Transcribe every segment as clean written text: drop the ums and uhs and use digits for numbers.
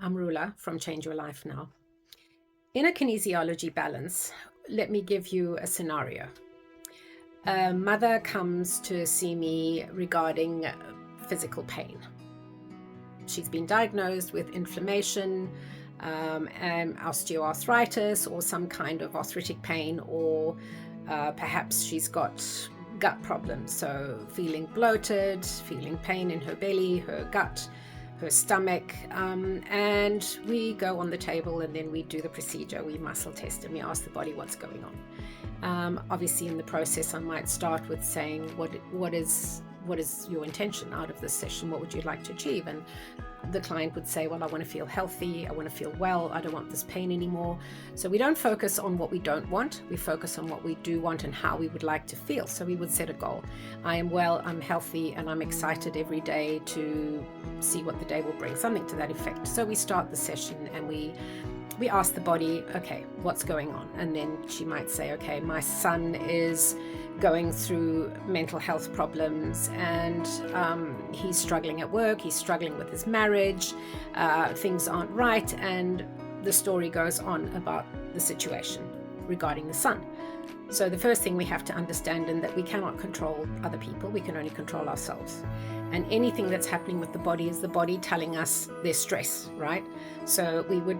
I'm Rula from Change Your Life Now. In a kinesiology balance, let me give you a scenario. A mother comes to see me regarding physical pain. She's been diagnosed with inflammation and osteoarthritis or some kind of arthritic pain, or perhaps she's got gut problems, so feeling bloated, feeling pain in her belly, her gut, her stomach, and we go on the table and then we do the procedure. We muscle test and we ask the body what's going on. Obviously in the process I might start with saying what is your intention out of this session? What would you like to achieve? And the client would say, well, I want to feel healthy, I want to feel well, I don't want this pain anymore. So we don't focus on what we don't want, we focus on what we do want and how we would like to feel. So we would set a goal. I am well, I'm healthy, and I'm excited every day to see what the day will bring, something to that effect. So we start the session and we ask the body, okay, what's going on? And then she might say, okay, my son is going through mental health problems and he's struggling at work, he's struggling with his marriage, things aren't right, and the story goes on about the situation regarding the son. So the first thing we have to understand is that we cannot control other people, we can only control ourselves. And anything that's happening with the body is the body telling us there's stress, right? So we would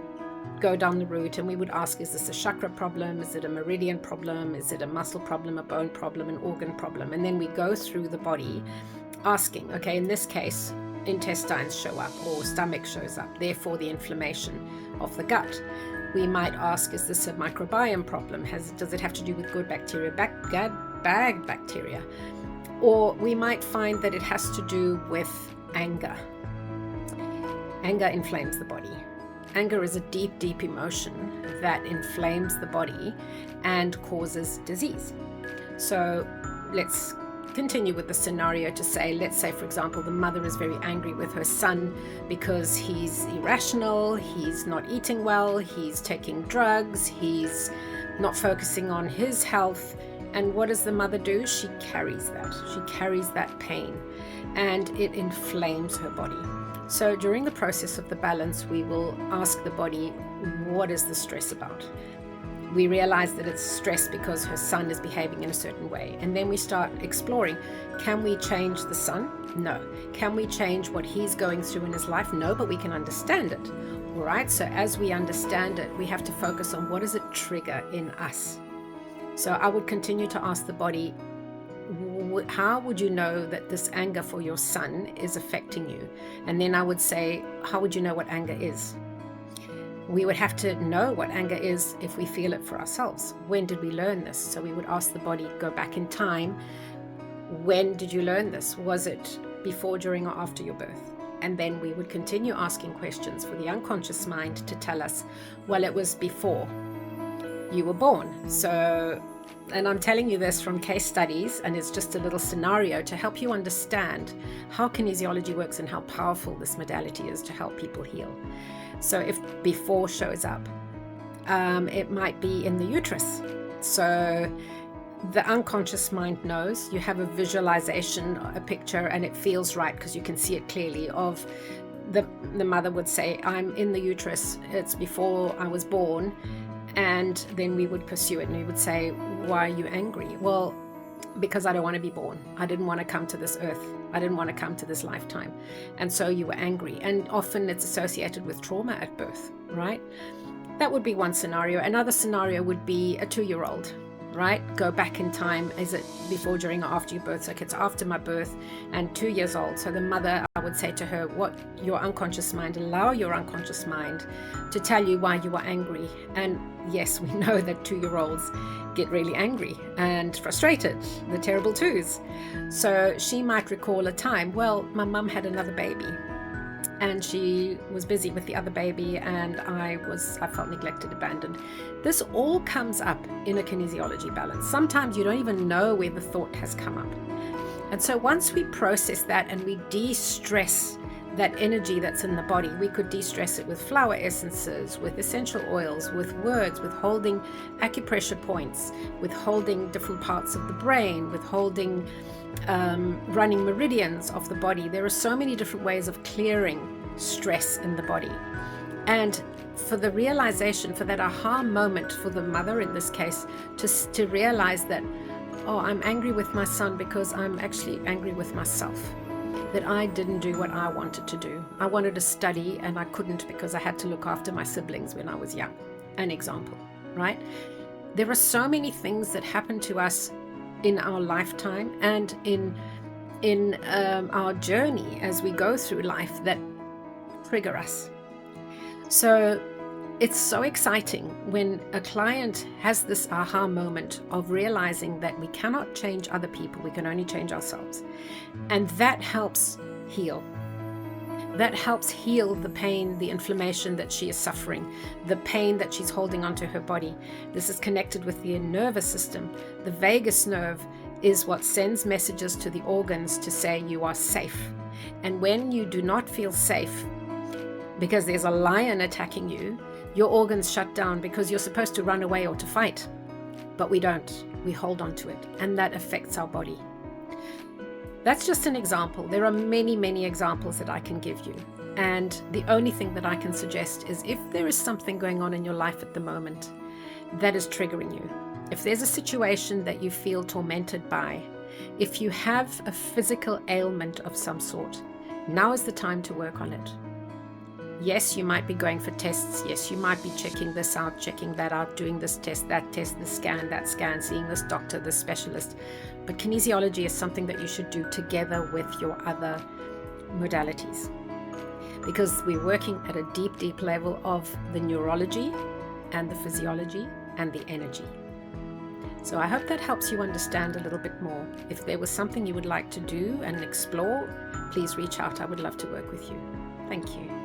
go down the route and we would ask, is this a chakra problem? Is it a meridian problem? Is it a muscle problem, a bone problem, an organ problem? And then we go through the body asking, okay, in this case, intestines show up or stomach shows up, therefore the inflammation of the gut. We might ask, is this a microbiome problem? Does it have to do with good bacteria, bad bacteria? Or we might find that it has to do with anger. Anger inflames the body. Anger is a deep, deep emotion that inflames the body and causes disease. So let's continue with the scenario to say, let's say, for example, the mother is very angry with her son because he's irrational, he's not eating well, he's taking drugs, he's not focusing on his health. And what does the mother do? She carries that. She carries that pain and it inflames her body. So during the process of the balance, we will ask the body, what is the stress about? We realize that it's stress because her son is behaving in a certain way. And then we start exploring, can we change the son? No. Can we change what he's going through in his life? No, but we can understand it. All right. So as we understand it, we have to focus on what does it trigger in us? So I would continue to ask the body, how would you know that this anger for your son is affecting you? And then I would say, how would you know what anger is? We would have to know what anger is if we feel it for ourselves. When did we learn this? So we would ask the body, go back in time. When did you learn this? Was it before, during, or after your birth? And then we would continue asking questions for the unconscious mind to tell us, well, it was before you were born. And I'm telling you this from case studies, and it's just a little scenario to help you understand how kinesiology works and how powerful this modality is to help people heal. So if before shows up, it might be in the uterus. So the unconscious mind knows, you have a visualization, a picture, and it feels right because you can see it clearly of the mother would say, I'm in the uterus, it's before I was born. And then we would pursue it and we would say, why are you angry? Well, because I don't want to be born. I didn't want to come to this earth. I didn't want to come to this lifetime. And so you were angry. And often it's associated with trauma at birth, right? That would be one scenario. Another scenario would be a 2-year-old, right? Go back in time. Is it before, during, or after your birth? So it's after my birth and 2 years old. So the mother, I would say to her, what your unconscious mind, allow your unconscious mind to tell you why you are angry. And yes, we know that 2-year-olds get really angry and frustrated, the terrible twos. So she might recall a time, well, my mum had another baby and she was busy with the other baby and I felt neglected, abandoned. This all comes up in a kinesiology balance. Sometimes you don't even know where the thought has come up. And so once we process that and we de-stress that energy that's in the body, we could de-stress it with flower essences, with essential oils, with words, with holding acupressure points, with holding different parts of the brain, with holding running meridians of the body. There are so many different ways of clearing stress in the body. And for the realization, for that aha moment for the mother in this case, to realize that, oh, I'm angry with my son because I'm actually angry with myself, that I didn't do what I wanted to do. I wanted to study and I couldn't because I had to look after my siblings when I was young. An example, right? There are so many things that happen to us in our lifetime and in our journey as we go through life that trigger us. So it's so exciting when a client has this aha moment of realizing that we cannot change other people, we can only change ourselves. And that helps heal. That helps heal the pain, the inflammation that she is suffering, the pain that she's holding onto her body. This is connected with the nervous system. The vagus nerve is what sends messages to the organs to say you are safe. And when you do not feel safe, because there's a lion attacking you, your organs shut down because you're supposed to run away or to fight. But we don't. We hold on to it, and that affects our body. That's just an example. There are many, many examples that I can give you. And the only thing that I can suggest is if there is something going on in your life at the moment that is triggering you, if there's a situation that you feel tormented by, if you have a physical ailment of some sort, now is the time to work on it. Yes, you might be going for tests. Yes, you might be checking this out, checking that out, doing this test, this scan, that scan, seeing this doctor, this specialist. But kinesiology is something that you should do together with your other modalities, because we're working at a deep, deep level of the neurology and the physiology and the energy. So I hope that helps you understand a little bit more. If there was something you would like to do and explore, please reach out. I would love to work with you. Thank you.